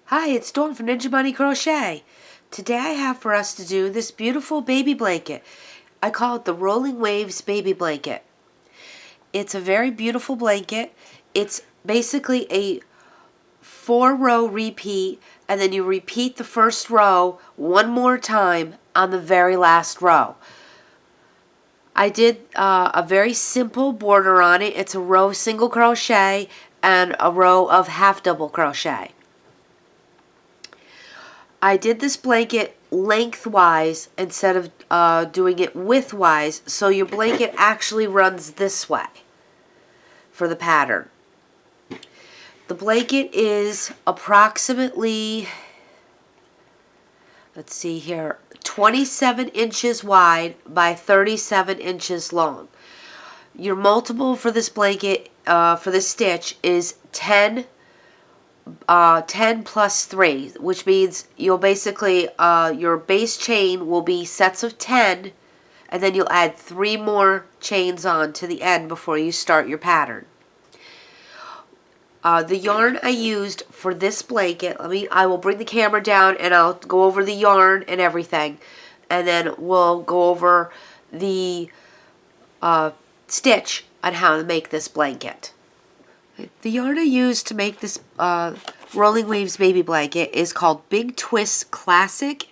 Hi, it's Dawn from Ninja Bunny Crochet. Today I have for us to do this beautiful baby blanket. I call it the Rolling Waves Baby Blanket. It's a very beautiful blanket. It's basically a 4-row repeat, and then you repeat the first row one more time on the very last row. I did a very simple border on it. It's a row single crochet and a row of half double crochet. I did this blanket lengthwise instead of doing it widthwise, so your blanket actually runs this way for the pattern. The blanket is approximately, let's see here, 27 inches wide by 37 inches long. Your multiple for this blanket, for this stitch, is 10 plus 3, which means you'll basically, your base chain will be sets of 10, and then you'll add 3 more chains on to the end before you start your pattern. The yarn I used for this blanket, I will bring the camera down and I'll go over the yarn and everything, and then we'll go over the stitch on how to make this blanket. The yarn I used to make this Rolling Waves baby blanket is called Big Twist Classic.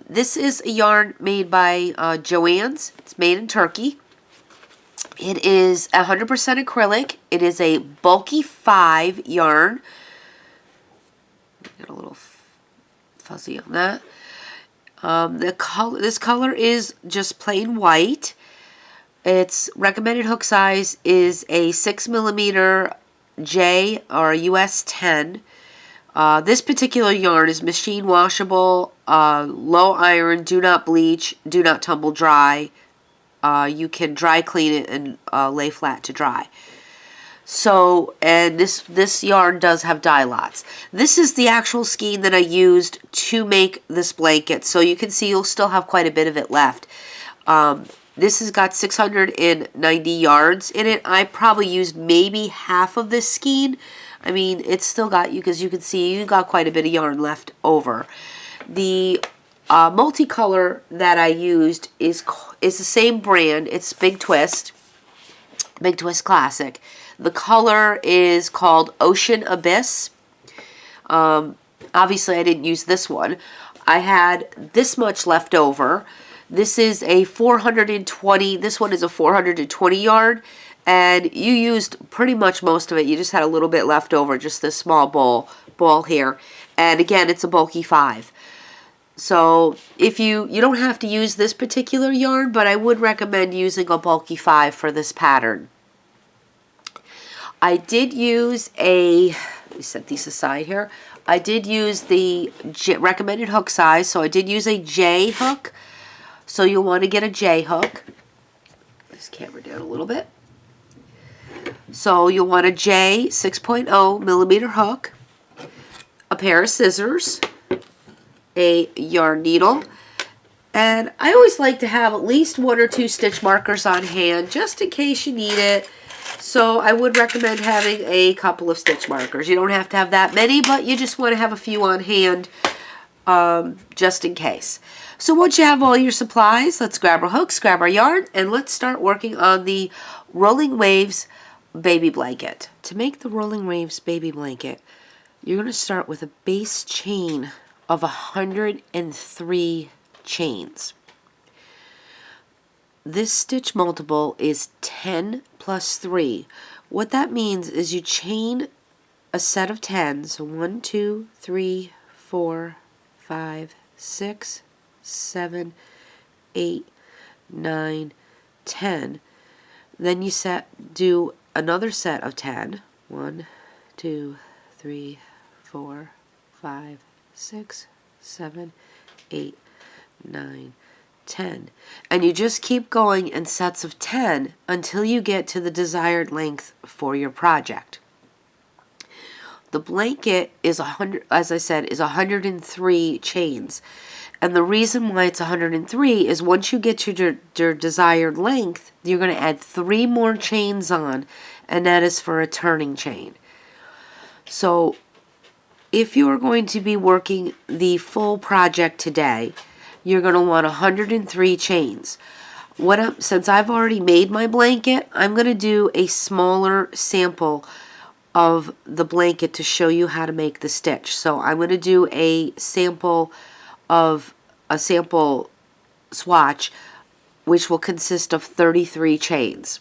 This is a yarn made by Joann's. It's made in Turkey. It is 100% acrylic. It is a bulky 5 yarn. Get a little fuzzy on that. This color is just plain white. Its recommended hook size is a 6mm J or US 10. This particular yarn is machine washable, low iron, do not bleach, do not tumble dry. You can dry clean it and lay flat to dry. So, and this yarn does have dye lots. This is the actual skein that I used to make this blanket, so you can see you'll still have quite a bit of it left. This has got 690 yards in it. I probably used maybe half of this skein. I mean, it's still got, because you can see you got quite a bit of yarn left over. The multicolor that I used is the same brand. It's Big Twist Classic. The color is called Ocean Abyss. Obviously, I didn't use this one. I had this much left over. This is a 420, this one is a 420 yard, and you used pretty much most of it. You just had a little bit left over, just this small ball here. And again, it's a bulky 5. So if you don't have to use this particular yarn, but I would recommend using a bulky 5 for this pattern. I did use let me set these aside here. I did use the recommended hook size, so I did use a J hook. So you'll want to get a J hook. This camera down a little bit. So you'll want a J 6.0mm hook, a pair of scissors, a yarn needle, and I always like to have at least 1 or 2 stitch markers on hand just in case you need it. So I would recommend having a couple of stitch markers. You don't have to have that many, but you just want to have a few on hand just in case. So once you have all your supplies, let's grab our hooks, grab our yarn, and let's start working on the Rolling Waves baby blanket. To make the Rolling Waves baby blanket, you're going to start with a base chain of 103 chains. This stitch multiple is 10 plus 3. What that means is you chain a set of 10, so 1, 2, 3, 4, 5, 6, 7, 8, 9, 10. Then you do another set of 10. 1, 2, 3, 4, 5, 6, 7, 8, 9, 10. And you just keep going in sets of 10 until you get to the desired length for your project. The blanket is 100, as I said, is 103 chains. And the reason why it's 103 is once you get to your desired length, you're going to add 3 more chains on, and that is for a turning chain. So If you're going to be working the full project today, you're going to want 103 chains. Since I've already made my blanket, I'm going to do a smaller sample of the blanket to show you how to make the stitch. So I'm going to do a sample swatch, which will consist of 33 chains.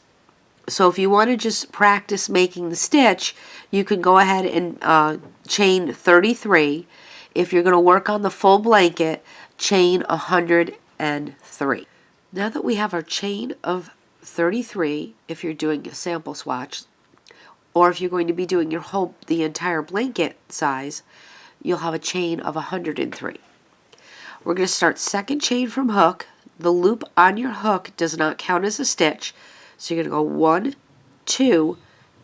So if you want to just practice making the stitch, you can go ahead and chain 33. If you're going to work on the full blanket, chain 103. Now that we have our chain of 33, if you're doing a sample swatch, or if you're going to be doing the entire blanket size, you'll have a chain of 103. We're going to start second chain from hook. The loop on your hook does not count as a stitch, so you're going to go 1, 2,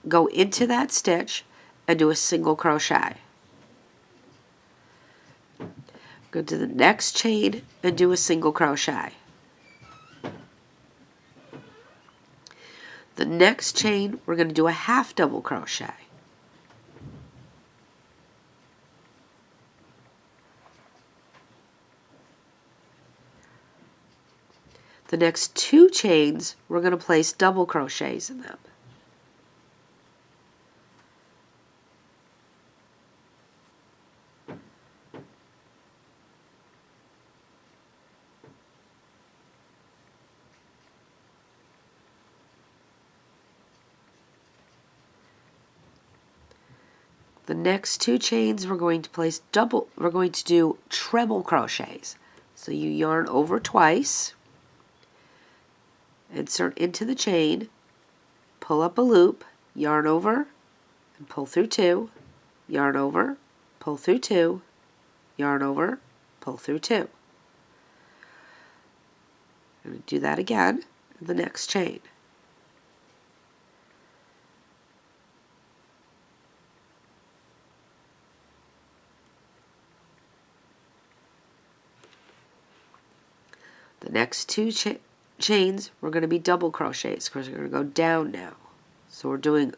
go into that stitch, and do a single crochet. Go to the next chain and do a single crochet. The next chain, we're going to do a half double crochet. The next 2 chains, we're going to place double crochets in them. The next 2 chains, we're going to do treble crochets. So you yarn over twice, insert into the chain, pull up a loop, yarn over, and pull through 2, yarn over, pull through 2, yarn over, pull through 2. I'm going to do that again in the next chain. The next 2 chains, we're going to be double crochets because we're going to go down now. So we're doing,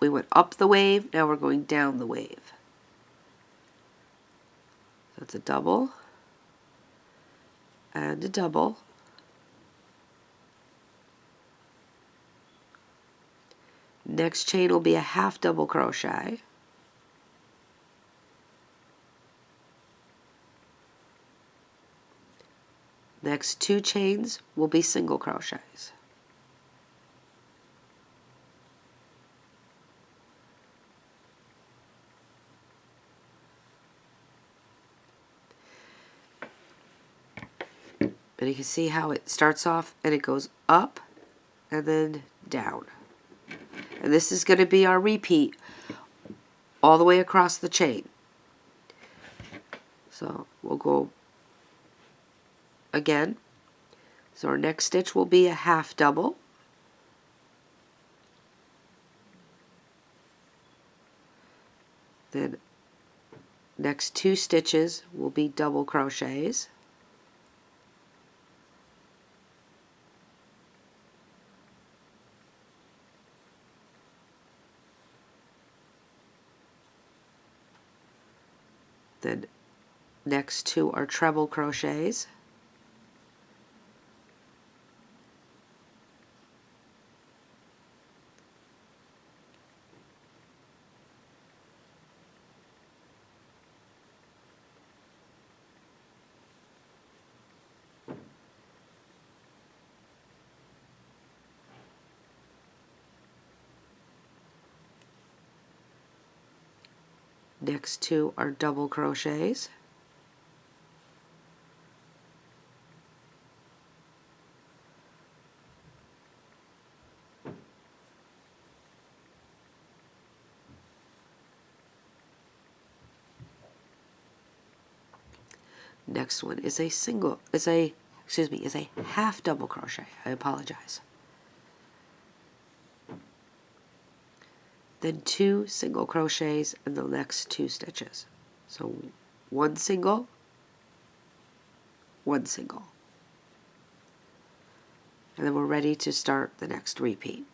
we went up the wave, now we're going down the wave. So it's a double and a double. Next chain will be a half double crochet. Next 2 chains will be single crochets. And you can see how it starts off and it goes up and then down. And this is going to be our repeat all the way across the chain. So we'll go again. So our next stitch will be a half double. Then next 2 stitches will be double crochets. Then next 2 are treble crochets. Next 2 are double crochets. Next one is a half double crochet. I apologize. Then 2 single crochets in the next 2 stitches. So 1 single, 1 single. And then we're ready to start the next repeat.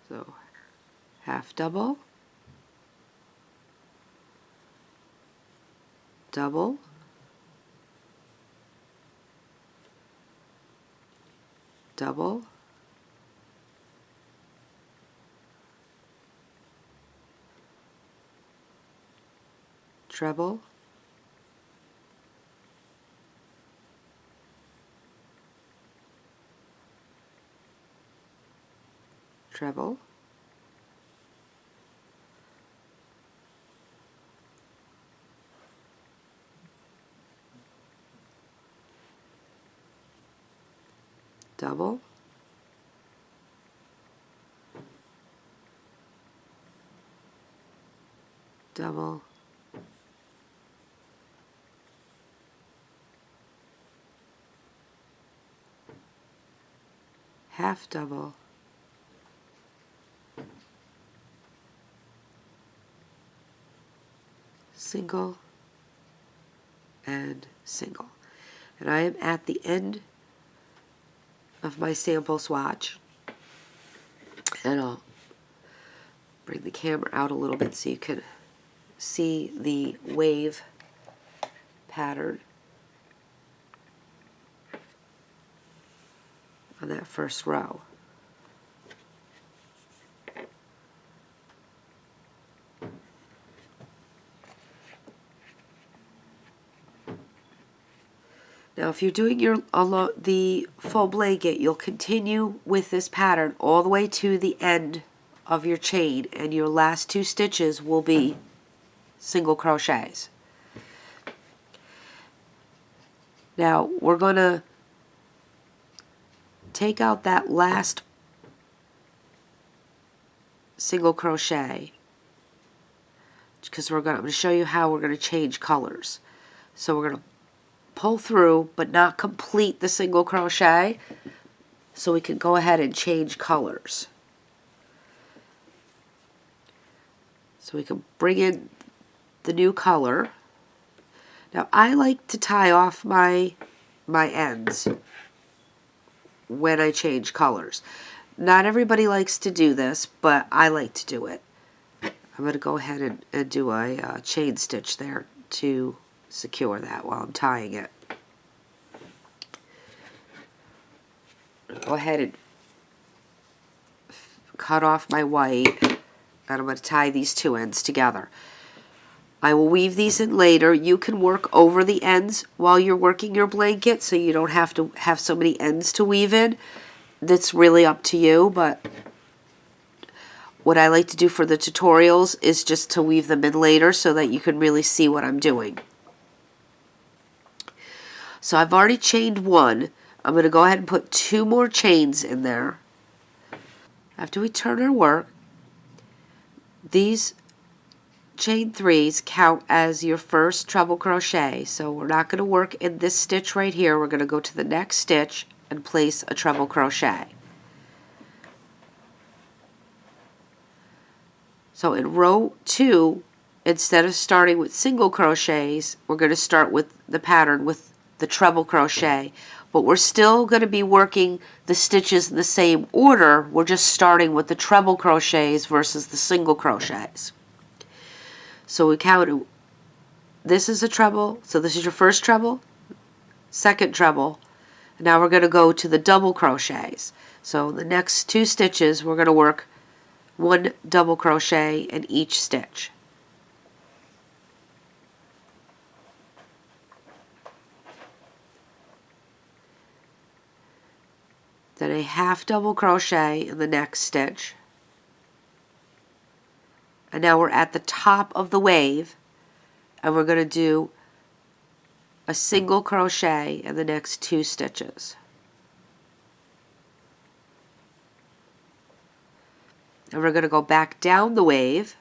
So half double, double, double, treble, treble, double, double, half double, single, and single. And I am at the end of my sample swatch, and I'll bring the camera out a little bit so you can see the wave pattern on that first row. Now if you're doing the full blanket, you'll continue with this pattern all the way to the end of your chain, and your last 2 stitches will be single crochets. Now we're going to take out that last single crochet because I'm going to show you how we're going to change colors. So we're going to pull through but not complete the single crochet, so we can go ahead and change colors. So we can bring in the new color. Now I like to tie off my ends when I change colors. Not everybody likes to do this, but I like to do it. I'm going to go ahead and do a chain stitch there to secure that while I'm tying it. Go ahead and cut off my white, and I'm going to tie these 2 ends together. I will weave these in later. You can work over the ends while you're working your blanket, so you don't have to have so many ends to weave in. That's really up to you, but what I like to do for the tutorials is just to weave them in later so that you can really see what I'm doing. So I've already chained 1. I'm going to go ahead and put 2 more chains in there. After we turn our work, these chain 3s count as your first treble crochet. So we're not going to work in this stitch right here. We're going to go to the next stitch and place a treble crochet. So in row 2, instead of starting with single crochets, we're going to start with the pattern with the treble crochet, but we're still going to be working the stitches in the same order. We're just starting with the treble crochets versus the single crochets. So we count, this is a treble, so this is your first treble, second treble, and now we're going to go to the double crochets. So the next 2 stitches we're going to work 1 double crochet in each stitch. Then a half double crochet in the next stitch. And now we're at the top of the wave, and we're going to do a single crochet in the next 2 stitches. And we're going to go back down the wave.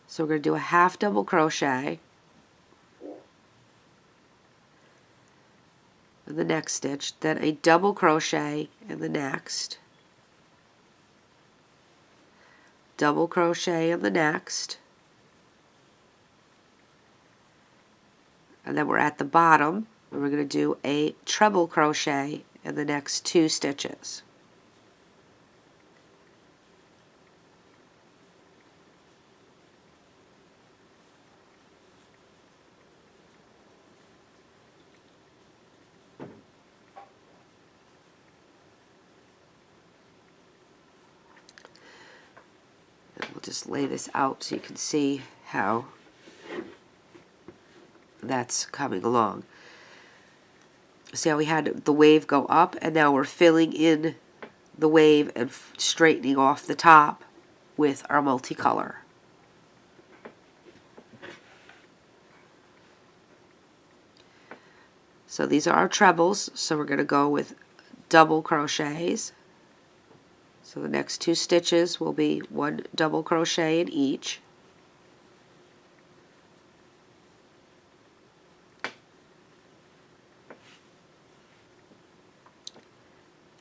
So we're going to do a half double crochet in the next stitch, then a double crochet in the next, double crochet in the next, and then we're at the bottom, and we're going to do a treble crochet in the next 2 stitches. just lay this out so you can see how that's coming along. See how we had the wave go up, and now we're filling in the wave and straightening off the top with our multicolor. So these are our trebles, so we're going to go with double crochets. So the next 2 stitches will be 1 double crochet in each.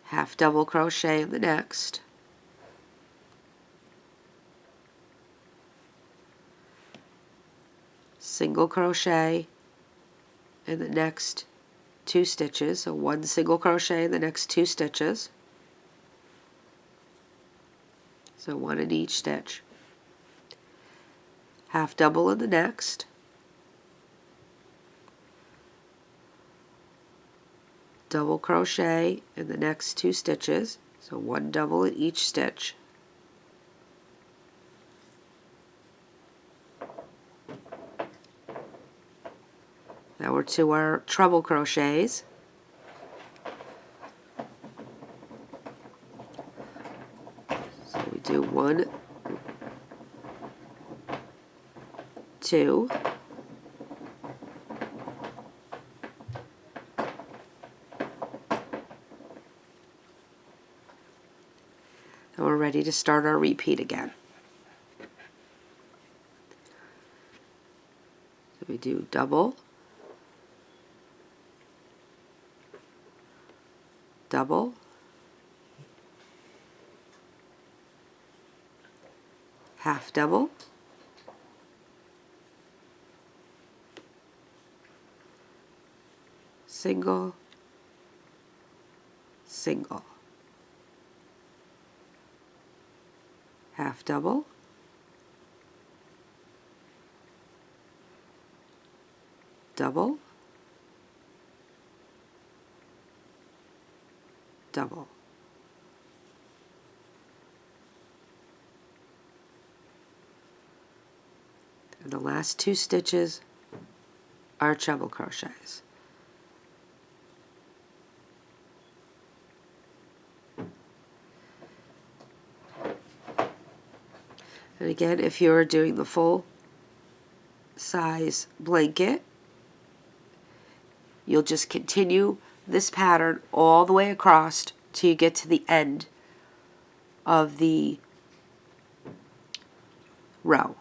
Half double crochet in the next. Single crochet in the next 2 stitches, so 1 single crochet in the next 2 stitches. So 1 in each stitch. Half double in the next. Double crochet in the next 2 stitches, so 1 double in each stitch. Now we're to our treble crochets. So we do 1, 2, and we're ready to start our repeat again. So we do double, double, half double, single, single, half double, double, double. And the last 2 stitches are treble crochets. And again, if you're doing the full size blanket, you'll just continue this pattern all the way across till you get to the end of the row.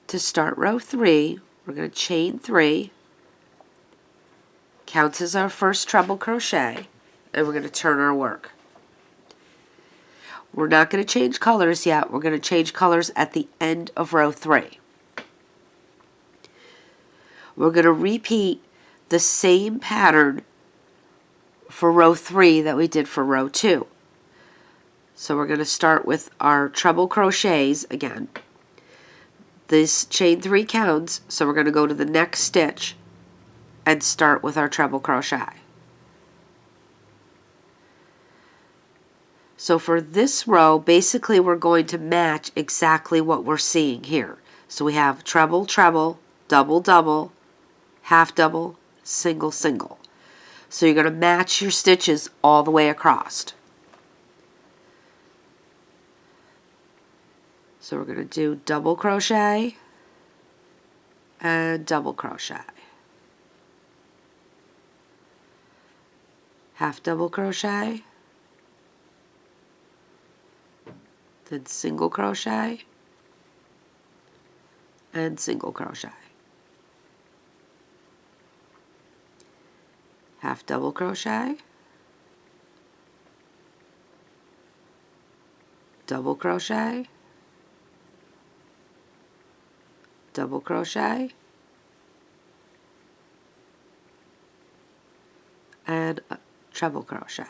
To start row 3, we're going to chain 3, counts as our first treble crochet, and we're going to turn our work. We're not going to change colors yet. We're going to change colors at the end of row 3. We're going to repeat the same pattern for row 3 that we did for row 2. So we're going to start with our treble crochets again. This chain 3 counts, so we're going to go to the next stitch and start with our treble crochet. So for this row, basically we're going to match exactly what we're seeing here. So we have treble, treble, double, double, half double, single, single. So you're going to match your stitches all the way across. So we're going to do double crochet and double crochet. Half double crochet, then single crochet and single crochet. Half double crochet, double crochet, double crochet, and a treble crochet.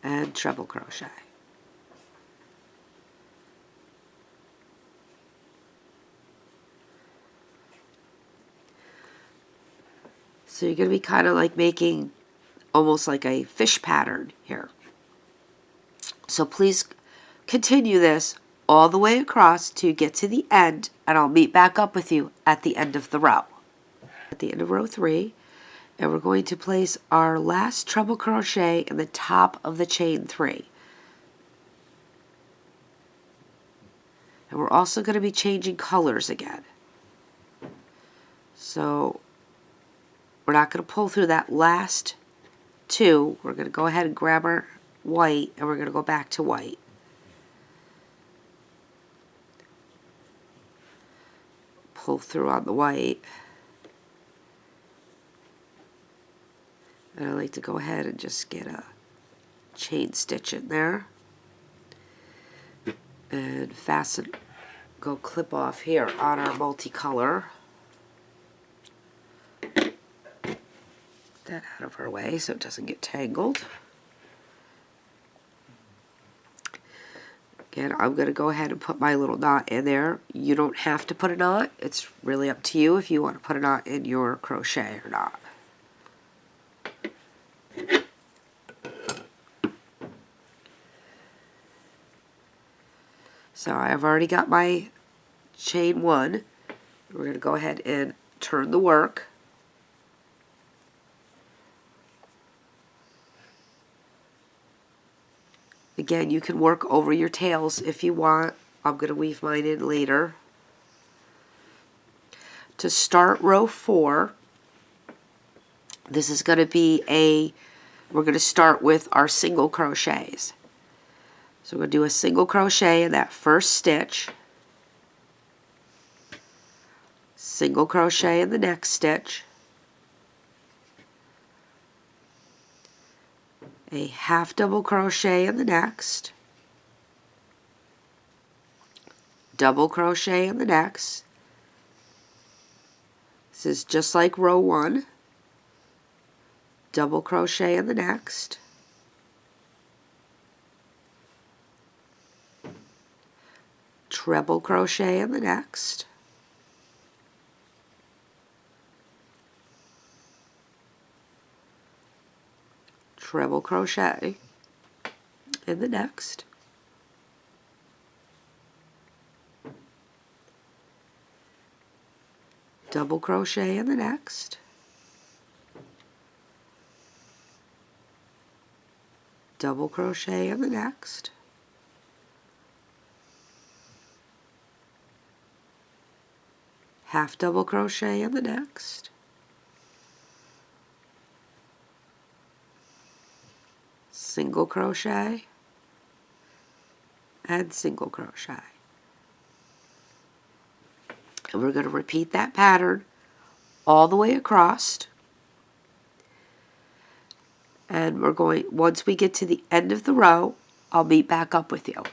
And treble crochet. So you're going to be kind of like making almost like a fish pattern here. So please continue this all the way across to get to the end, and I'll meet back up with you at the end of the row. At the end of row 3, and we're going to place our last treble crochet in the top of the chain 3. And we're also going to be changing colors again. So we're not going to pull through that last 2. We're going to go ahead and grab our white, and we're going to go back to white. Pull through on the white. And I like to go ahead and just get a chain stitch in there. And fasten, go clip off here on our multicolor. Get that out of our way so it doesn't get tangled. Again, I'm going to go ahead and put my little knot in there. You don't have to put a knot. It's really up to you if you want to put a knot in your crochet or not. So I've already got my chain 1. We're going to go ahead and turn the work. Again, you can work over your tails if you want. I'm going to weave mine in later. To start row 4, this is going to be we're going to start with our single crochets. So we're going to do a single crochet in that first stitch, single crochet in the next stitch, a half double crochet in the next, double crochet in the next. This is just like row 1. Double crochet in the next, treble crochet in the next, treble crochet in the next, double crochet in the next, double crochet in the next, half double crochet in the next, single crochet, and single crochet. And we're going to repeat that pattern all the way across. And we're going, once we get to the end of the row, I'll meet back up with you.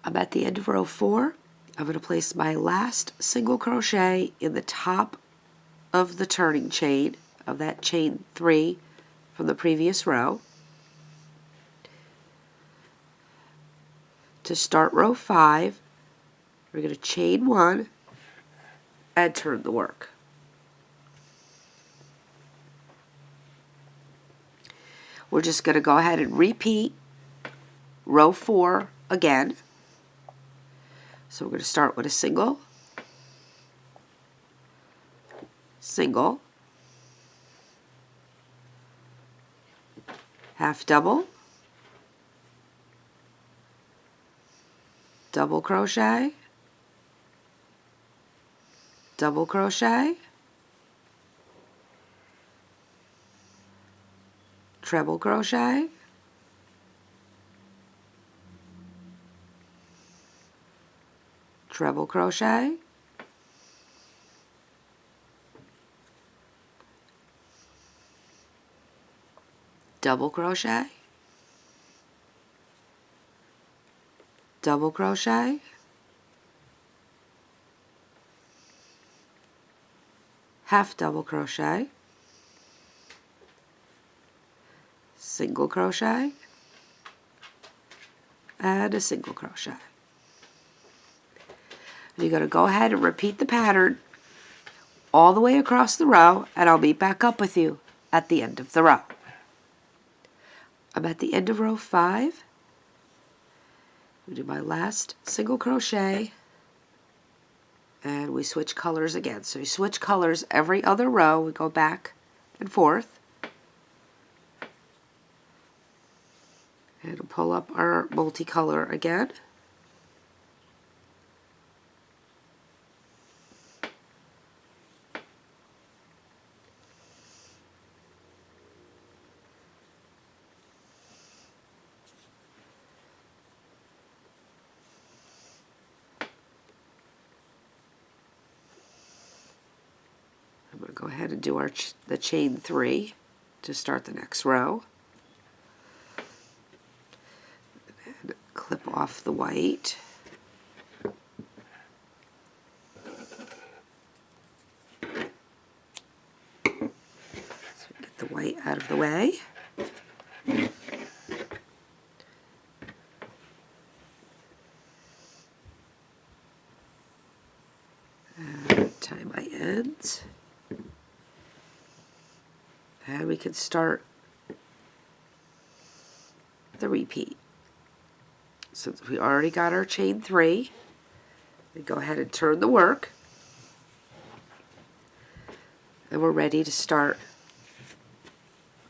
I'm at the end of row 4. I'm going to place my last single crochet in the top of the turning chain of that chain 3 from the previous row. To start row 5, we're going to chain 1 and turn the work. We're just going to go ahead and repeat row 4 again. So we're going to start with a single, single, half double, double crochet, double crochet, treble crochet, treble crochet, double crochet, double crochet, half double crochet, single crochet, and a single crochet. You're going to go ahead and repeat the pattern all the way across the row, and I'll meet back up with you at the end of the row. I'm at the end of row 5. We do my last single crochet, and we switch colors again. So you switch colors every other row. We go back and forth. And pull up our multicolor again. I'm going to go ahead and do the chain 3 to start the next row. And clip off the white. So get the white out of the way. And tie my ends. And we can start the repeat. Since we already got our chain 3, we go ahead and turn the work. And we're ready to start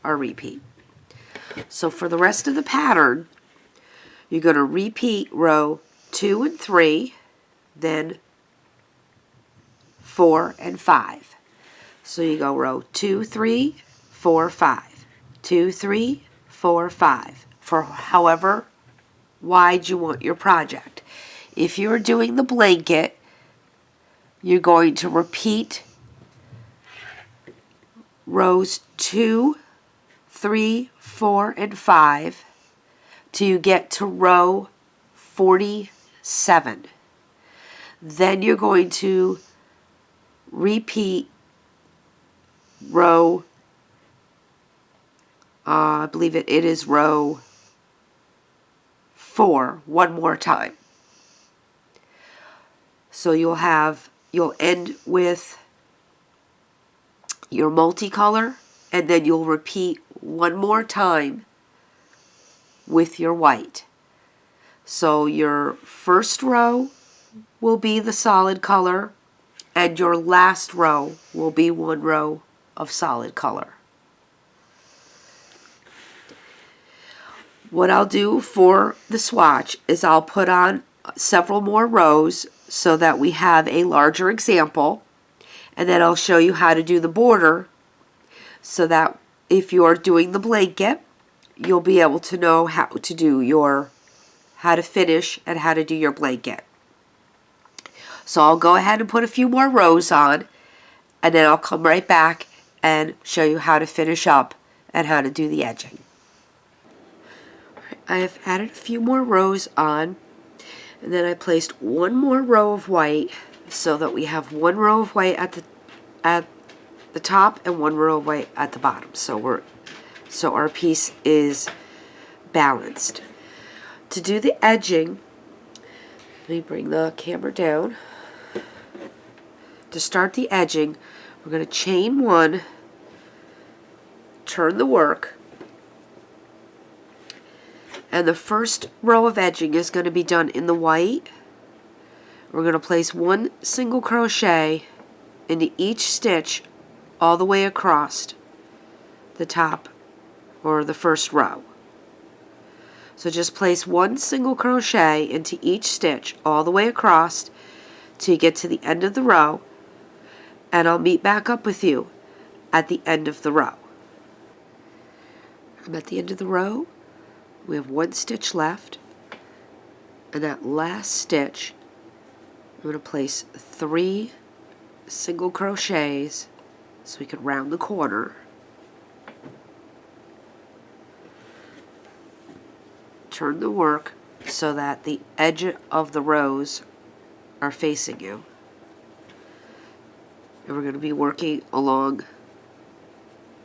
our repeat. So for the rest of the pattern, you're going to repeat row 2 and 3, then 4 and 5. So you go row 2, 3, 4, 5, 2, 3, 4, 5, for however wide you want your project. If you're doing the blanket, you're going to repeat rows 2, 3, 4, and 5 till you get to row 47. Then you're going to repeat row, I believe it is row 4 one more time. So you'll end with your multicolor, and then you'll repeat one more time with your white. So your first row will be the solid color, and your last row will be one row of solid color. What I'll do for the swatch is I'll put on several more rows so that we have a larger example, and then I'll show you how to do the border so that if you're doing the blanket, you'll be able to know how to finish and how to do your blanket. So I'll go ahead and put a few more rows on, and then I'll come right back and show you how to finish up and how to do the edging. I have added a few more rows on, and then I placed one more row of white so that we have one row of white at the top and one row of white at the bottom. So our piece is balanced. To do the edging, let me bring the camera down. To start the edging, we're going to chain 1, turn the work, and the first row of edging is going to be done in the white. We're going to place 1 single crochet into each stitch all the way across the top or the first row. So just place 1 single crochet into each stitch all the way across till you get to the end of the row, and I'll meet back up with you at the end of the row. I'm at the end of the row. We have 1 stitch left, and that last stitch I'm going to place 3 single crochets so we can round the corner. Turn the work so that the edge of the rows are facing you. And we're going to be working along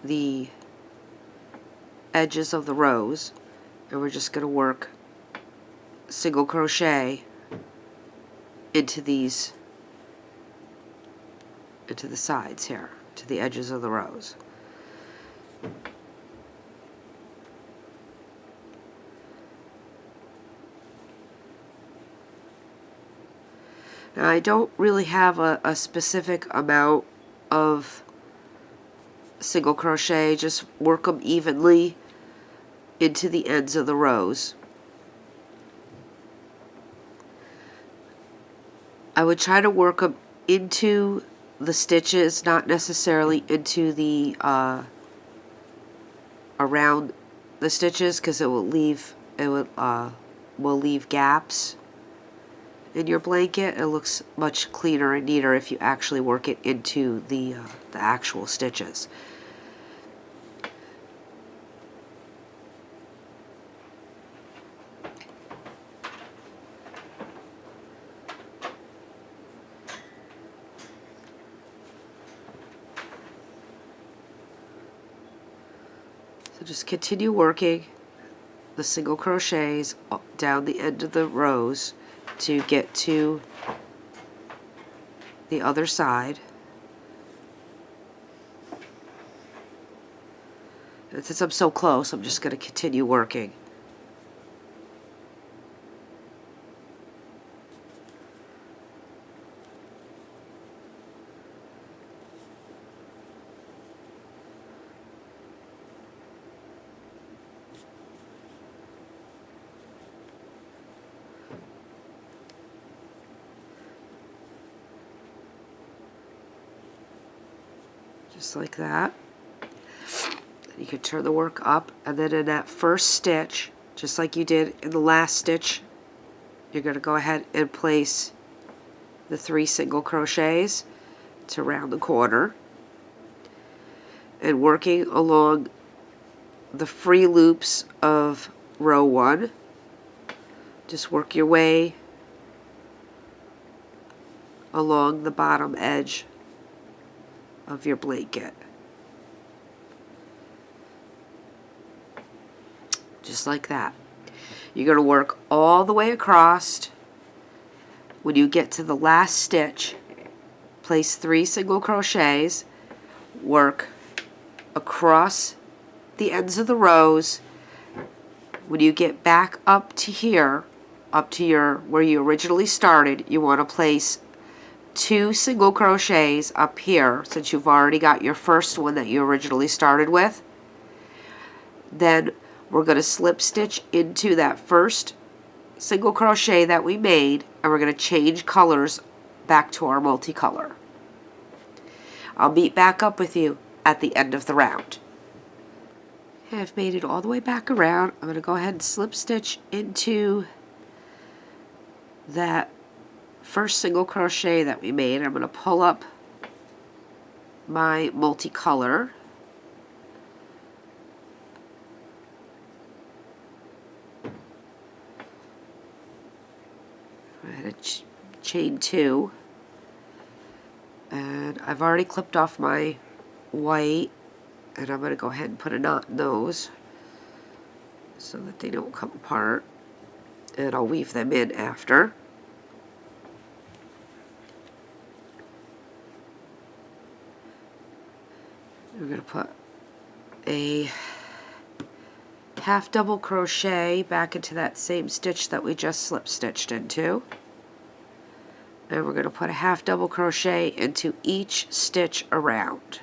the edges of the rows, and we're just going to work single crochet into the sides here, to the edges of the rows. Now I don't really have a specific amount of single crochet, just work them evenly into the ends of the rows. I would try to work them into the stitches, not necessarily into the around the stitches, because will leave gaps in your blanket. It looks much cleaner and neater if you actually work it into the actual stitches. So just continue working the single crochets down the end of the rows to get to the other side. And since I'm so close, I'm just going to continue working. Just like that. You can turn the work up, and then in that first stitch, just like you did in the last stitch, you're going to go ahead and place the 3 single crochets to round the corner, and working along the free loops of row 1, just work your way along the bottom edge of your blanket. Just like that. You're going to work all the way across. When you get to the last stitch, place 3 single crochets, work across the ends of the rows. When you get back up to here, up to where you originally started, you want to place 2 single crochets up here, since you've already got your first one that you originally started with. Then we're going to slip stitch into that first single crochet that we made, and we're going to change colors back to our multicolor. I'll meet back up with you at the end of the round. Okay, I've made it all the way back around. I'm going to go ahead and slip stitch into that first single crochet that we made. I'm going to pull up my multicolor. I'm going to chain 2, and I've already clipped off my white, and I'm going to go ahead and put a knot in those so that they don't come apart, and I'll weave them in after. We're going to put a half double crochet back into that same stitch that we just slip stitched into, and we're going to put a half double crochet into each stitch around.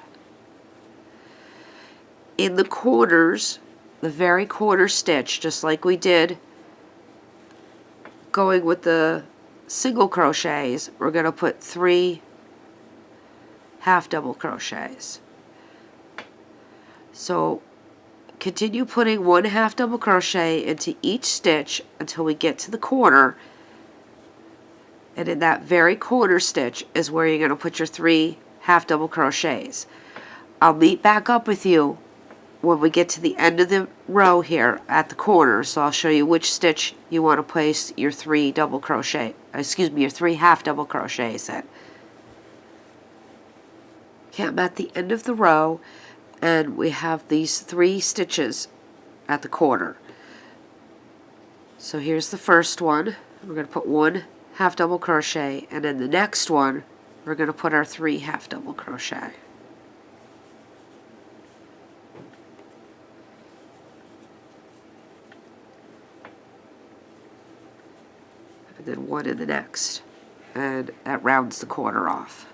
In the corners, the very corner stitch, just like we did going with the single crochets, we're going to put 3 half double crochets. So continue putting 1 half double crochet into each stitch until we get to the corner, and in that very corner stitch is where you're going to put your 3 half double crochets. I'll meet back up with you when we get to the end of the row here at the corner, so I'll show you which stitch you want to place your 3 double crochet, your 3 half double crochets in. Okay, I'm at the end of the row, and we have these 3 stitches at the corner. So here's the first one. We're going to put 1 half double crochet, and in the next one we're going to put our 3 half double crochet. And then 1 in the next. and that rounds the corner off.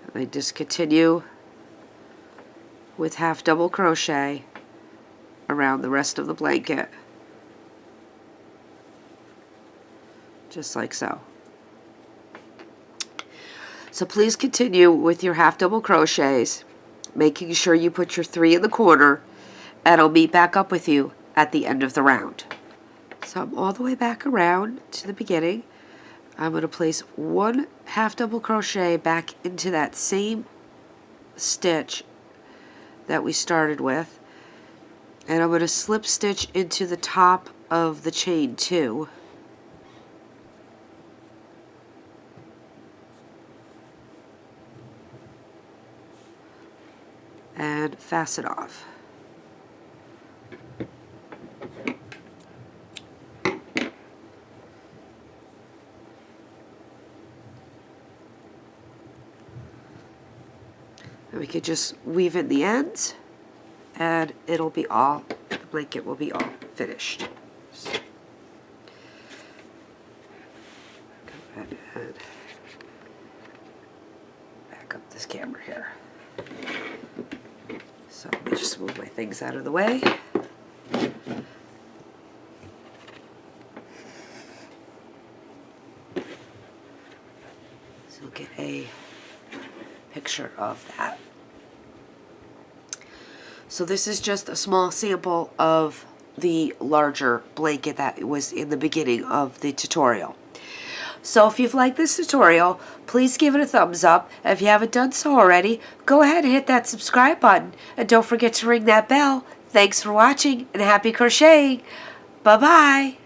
And I just continue with half double crochet around the rest of the blanket, just like so. So please continue with your half double crochets, making sure you put your 3 in the corner, and I'll meet back up with you at the end of the round. So I'm all the way back around to the beginning. I'm going to place 1 half double crochet back into that same stitch that we started with, and I'm going to slip stitch into the top of the chain 2. And fasten off. And we could just weave in the ends, and it'll be all, the blanket will be all finished. So, go ahead and back up this camera here. So let me just move my things out of the way. So get a picture of that. So this is just a small sample of the larger blanket that was in the beginning of the tutorial. So if you've liked this tutorial, please give it a thumbs up. If you haven't done so already, go ahead and hit that subscribe button. And don't forget to ring that bell. Thanks for watching and happy crocheting. Bye-bye.